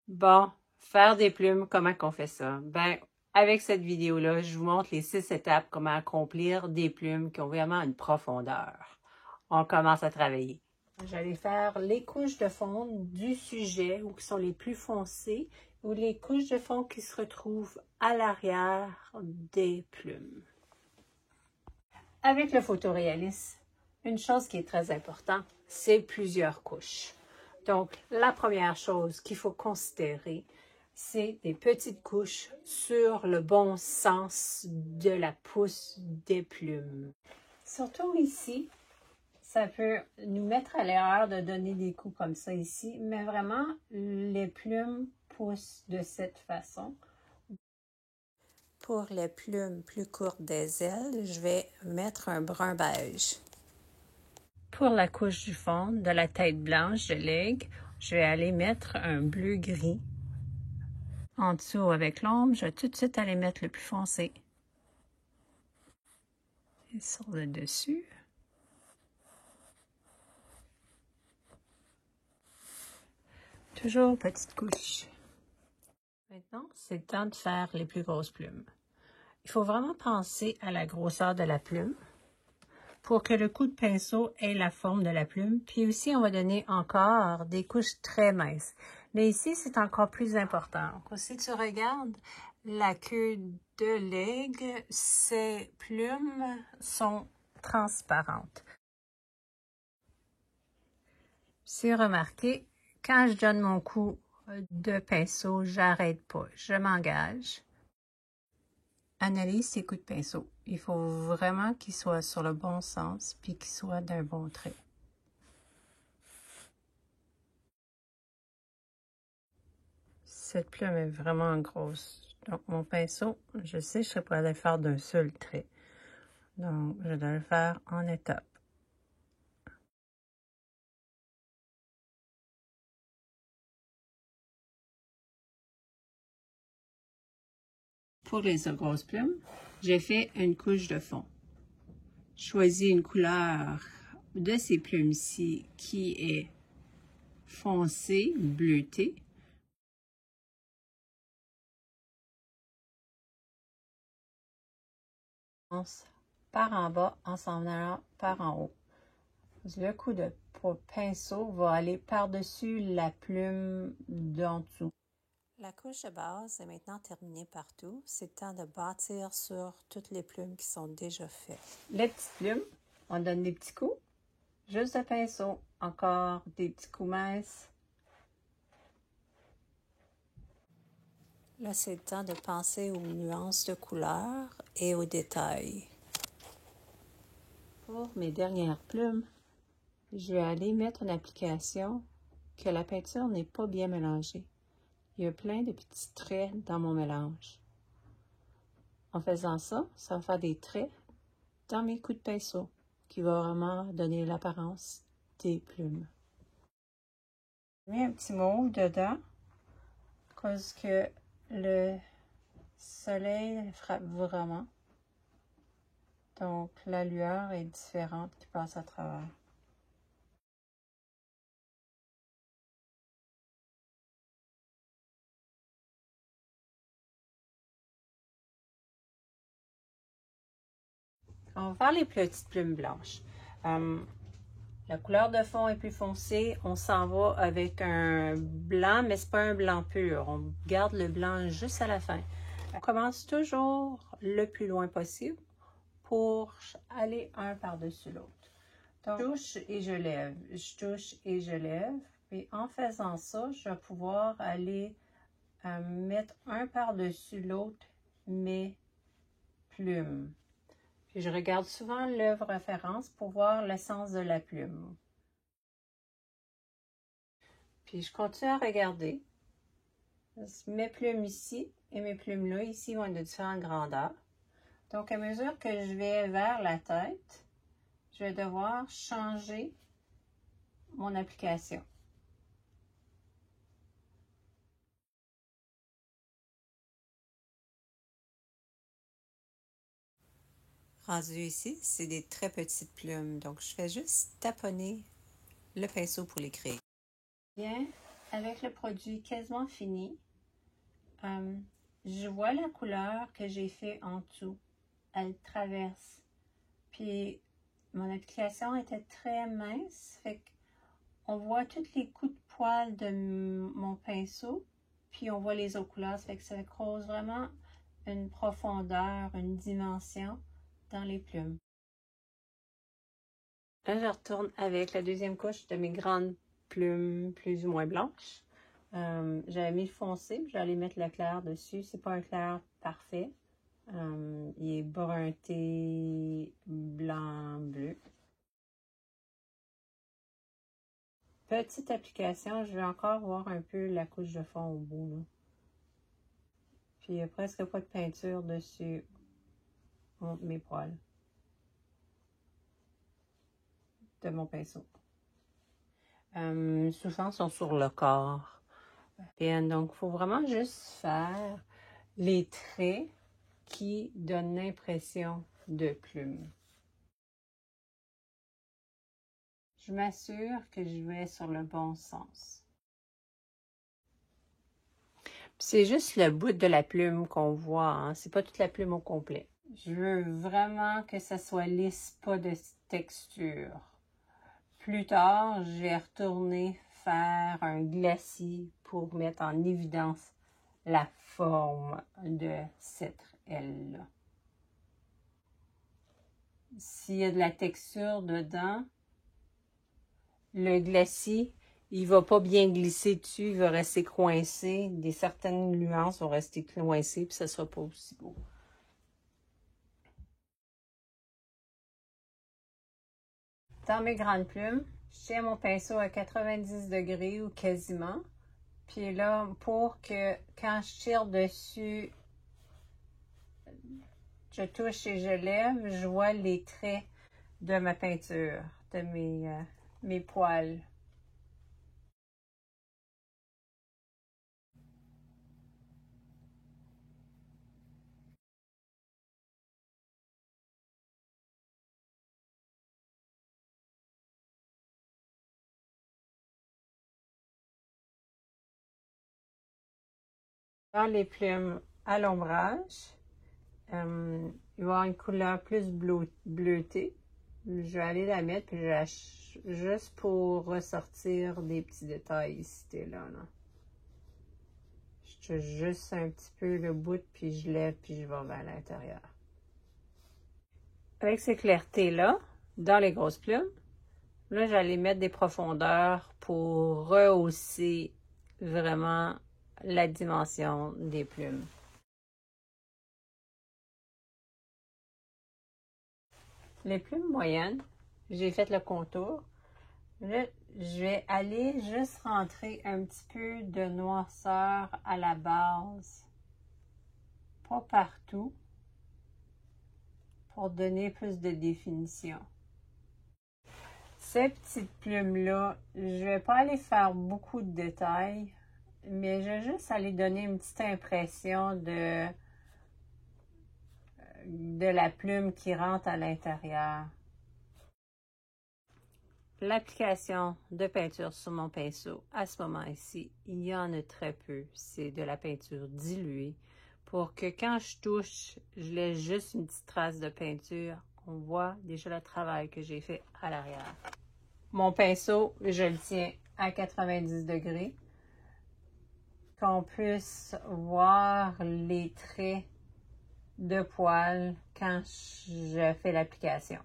Bon, faire des plumes, comment qu'on fait ça? Ben, avec cette vidéo-là, je vous montre les 6 étapes comment accomplir des plumes qui ont vraiment une profondeur. On commence à travailler. J'allais faire les couches de fond du sujet ou qui sont les plus foncées ou les couches de fond qui se retrouvent à l'arrière des plumes. Avec le photoréalisme, une chose qui est très importante, c'est plusieurs couches. Donc, la première chose qu'il faut considérer, c'est des petites couches sur le bon sens de la pousse des plumes. Surtout ici, ça peut nous mettre à l'erreur de donner des coups comme ça ici, mais vraiment, les plumes poussent de cette façon. Pour les plumes plus courtes des ailes, je vais mettre un brun beige. Pour la couche du fond de la tête blanche de l'aigle, je vais aller mettre un bleu gris. En dessous avec l'ombre, je vais tout de suite aller mettre le plus foncé. Et sur le dessus. Toujours petite couche. Maintenant, c'est le temps de faire les plus grosses plumes. Il faut vraiment penser à la grosseur de la plume pour que le coup de pinceau ait la forme de la plume. Puis aussi, on va donner encore des couches très minces. Mais ici, c'est encore plus important. Donc, si tu regardes la queue de l'aigle, ses plumes sont transparentes. Si remarquez, quand je donne mon coup de pinceau, j'arrête pas, je m'engage. Analyse tes coups de pinceau. Il faut vraiment qu'ils soient sur le bon sens puis qu'ils soient d'un bon trait. Cette plume est vraiment grosse. Donc, mon pinceau, je sais que je ne serais pas allée le faire d'un seul trait. Donc, je dois le faire en étapes. Pour les grosses plumes, j'ai fait une couche de fond. Choisis une couleur de ces plumes-ci qui est foncée, bleutée. Par en bas en s'en allant par en haut. Le coup de pinceau va aller par-dessus la plume d'en dessous. La couche de base est maintenant terminée partout. C'est le temps de bâtir sur toutes les plumes qui sont déjà faites. Les petites plumes, on donne des petits coups. Juste de pinceau, encore des petits coups minces. Là, c'est le temps de penser aux nuances de couleurs et aux détails. Pour mes dernières plumes, je vais aller mettre une application que la peinture n'est pas bien mélangée. Il y a plein de petits traits dans mon mélange. En faisant ça, ça va faire des traits dans mes coups de pinceau qui va vraiment donner l'apparence des plumes. J'ai mis un petit mauve dedans parce que le soleil frappe vraiment. Donc, la lueur est différente qui passe à travers. On va faire les petites plumes blanches. La couleur de fond est plus foncée. On s'en va avec un blanc, mais ce n'est pas un blanc pur. On garde le blanc juste à la fin. On commence toujours le plus loin possible pour aller un par-dessus l'autre. Donc, je touche et je lève. Je touche et je lève. Puis en faisant ça, je vais pouvoir aller mettre un par-dessus l'autre mes plumes. Puis je regarde souvent l'œuvre référence pour voir le sens de la plume. Puis je continue à regarder. Mes plumes ici et mes plumes là, ici, vont être de différentes grandeurs. Donc, à mesure que je vais vers la tête, je vais devoir changer mon application. Rendu ici, c'est des très petites plumes. Donc, je fais juste taponner le pinceau pour les créer. Bien, avec le produit quasiment fini, je vois la couleur que j'ai fait en dessous. Elle traverse. Puis, mon application était très mince, fait qu'on voit tous les coups de poil de mon pinceau, puis on voit les autres couleurs, ça fait que ça cause vraiment une profondeur, une dimension dans les plumes. Là, je retourne avec la deuxième couche de mes grandes plumes plus ou moins blanches. J'avais mis le foncé, puis j'allais mettre le clair dessus. C'est pas un clair parfait. Il est brunté, blanc, bleu. Petite application, je vais encore voir un peu la couche de fond au bout, là. Puis il n'y a presque pas de peinture dessus mes poils de mon pinceau. Souvent, sont sur le corps. Et donc, il faut vraiment juste faire les traits qui donnent l'impression de plume. Je m'assure que je vais sur le bon sens. C'est juste le bout de la plume qu'on voit, hein? C'est pas toute la plume au complet. Je veux vraiment que ça soit lisse, pas de texture. Plus tard, je vais retourner faire un glacis pour mettre en évidence la forme de cette aile-là. S'il y a de la texture dedans, le glacis, il va pas bien glisser dessus, il va rester coincé. Certaines nuances vont rester coincées, puis ça sera pas aussi beau. Dans mes grandes plumes, je tiens mon pinceau à 90 degrés ou quasiment. Puis là, pour que quand je tire dessus, je touche et je lève, je vois les traits de ma peinture, de mes poils. Dans les plumes à l'ombrage, il va y avoir une couleur plus bleutée. Je vais aller la mettre, puis juste pour ressortir des petits détails ici et là. Je touche juste un petit peu le bout, puis je lève, puis je vais vers l'intérieur. Avec ces clartés-là, dans les grosses plumes, là, j'allais mettre des profondeurs pour rehausser vraiment la dimension des plumes. Les plumes moyennes, j'ai fait le contour. Là, je vais aller juste rentrer un petit peu de noirceur à la base. Pas partout. Pour donner plus de définition. Ces petites plumes-là, je vais pas aller faire beaucoup de détails, mais je vais juste aller donner une petite impression de la plume qui rentre à l'intérieur. L'application de peinture sur mon pinceau, à ce moment-ci, il y en a très peu. C'est de la peinture diluée pour que quand je touche, je laisse juste une petite trace de peinture. On voit déjà le travail que j'ai fait à l'arrière. Mon pinceau, je le tiens à 90 degrés. Qu'on puisse voir les traits de poils quand je fais l'application.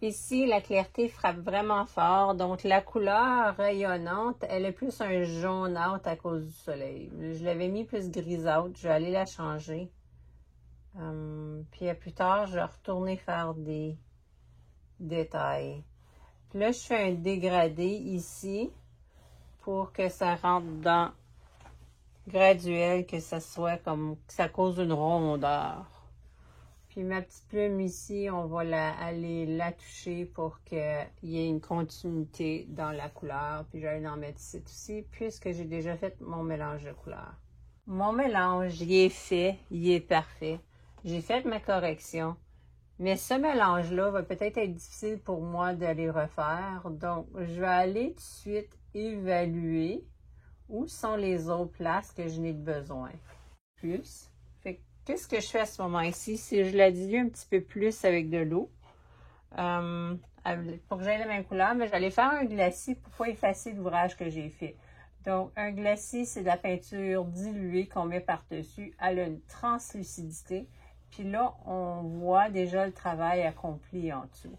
Ici, la clarté frappe vraiment fort, donc la couleur rayonnante, elle est plus un jaunâtre à cause du soleil. Je l'avais mis plus grisâtre, je vais aller la changer. Puis plus tard, je vais retourner faire des détails. Puis là, je fais un dégradé ici pour que ça rentre dans graduel, que ça soit comme, que ça cause une rondeur. Puis ma petite plume ici, on va aller la toucher pour qu'il y ait une continuité dans la couleur. Puis je vais en mettre ici aussi, puisque j'ai déjà fait mon mélange de couleurs. Mon mélange, il est fait, il est parfait. J'ai fait ma correction. Mais ce mélange-là va peut-être être difficile pour moi de les refaire. Donc, je vais aller tout de suite évaluer où sont les autres places que je n'ai besoin. Plus. Fait que, qu'est-ce que je fais à ce moment-ci? C'est je la dilue un petit peu plus avec de l'eau. Pour que j'aie la même couleur, mais j'allais faire un glacis pour pas effacer l'ouvrage que j'ai fait. Donc, un glacis, c'est de la peinture diluée qu'on met par-dessus. Elle a une translucidité. Puis là, on voit déjà le travail accompli en dessous.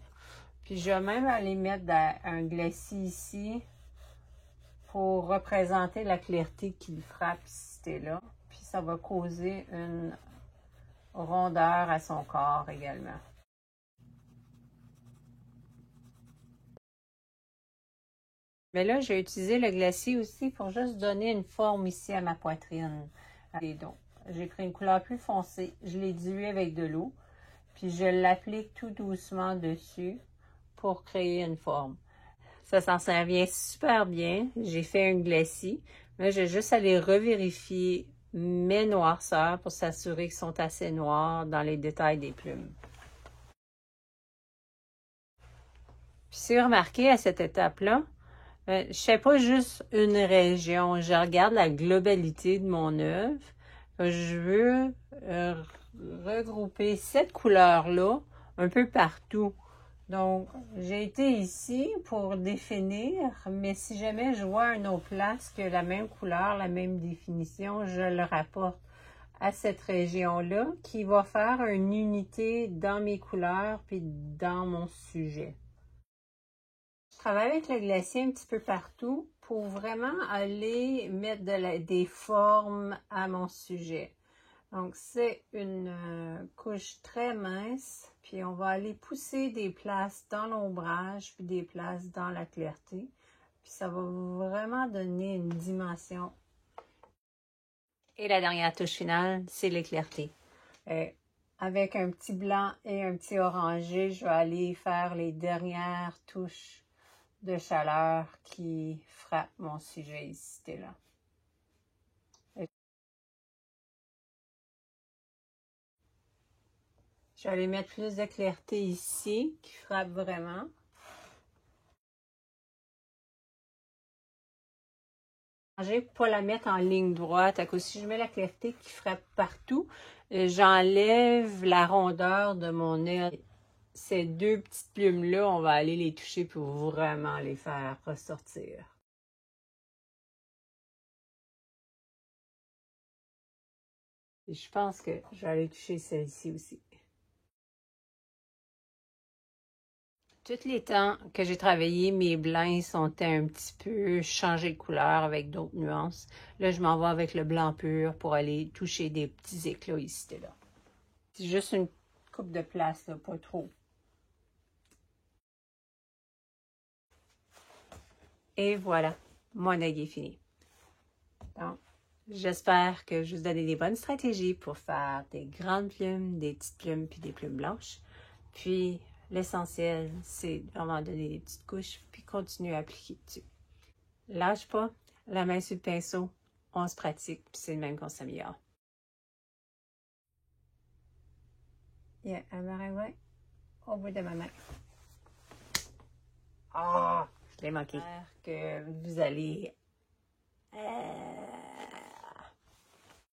Puis je vais même aller mettre un glacis ici pour représenter la clarté qui frappe ici là. Puis ça va causer une rondeur à son corps également. Mais là, j'ai utilisé le glacis aussi pour juste donner une forme ici à ma poitrine. Donc, j'ai pris une couleur plus foncée, je l'ai diluée avec de l'eau, puis je l'applique tout doucement dessus pour créer une forme. Ça s'en vient super bien. J'ai fait un glacis, mais j'ai juste allé revérifier mes noirceurs pour s'assurer qu'ils sont assez noirs dans les détails des plumes. Puis si vous remarquez à cette étape-là, je ne fais pas juste une région, je regarde la globalité de mon œuvre. Je veux regrouper cette couleur-là un peu partout. Donc, j'ai été ici pour définir, mais si jamais je vois une autre place qui a la même couleur, la même définition, je le rapporte à cette région-là qui va faire une unité dans mes couleurs puis dans mon sujet. Je travaille avec le glacier un petit peu partout pour vraiment aller mettre des formes à mon sujet. Donc, c'est une couche très mince, puis on va aller pousser des places dans l'ombrage, puis des places dans la clarté. Puis ça va vraiment donner une dimension. Et la dernière touche finale, c'est l'éclairté. Avec un petit blanc et un petit orangé, je vais aller faire les dernières touches de chaleur qui frappe mon sujet ici et là. Je vais aller mettre plus de clarté ici, qui frappe vraiment. Je ne vais pas la mettre en ligne droite, à cause si je mets la clarté qui frappe partout, j'enlève la rondeur de mon œil. Ces deux petites plumes-là, on va aller les toucher pour vraiment les faire ressortir. Et je pense que je vais aller toucher celle-ci aussi. Tous les temps que j'ai travaillé, mes blancs sont un petit peu changés de couleur avec d'autres nuances. Là, je m'en vais avec le blanc pur pour aller toucher des petits éclats ici et là. C'est juste une coupe de place, là, pas trop. Et voilà, mon œil est fini. Donc, j'espère que je vous donne des bonnes stratégies pour faire des grandes plumes, des petites plumes puis des plumes blanches. Puis, l'essentiel, c'est vraiment donner des petites couches puis continuer à appliquer dessus. Lâche pas, la main sur le pinceau, on se pratique puis c'est le même qu'on s'améliore. Il y a un marais au bout de ma main. Ah, je l'ai manqué. J'espère que vous allez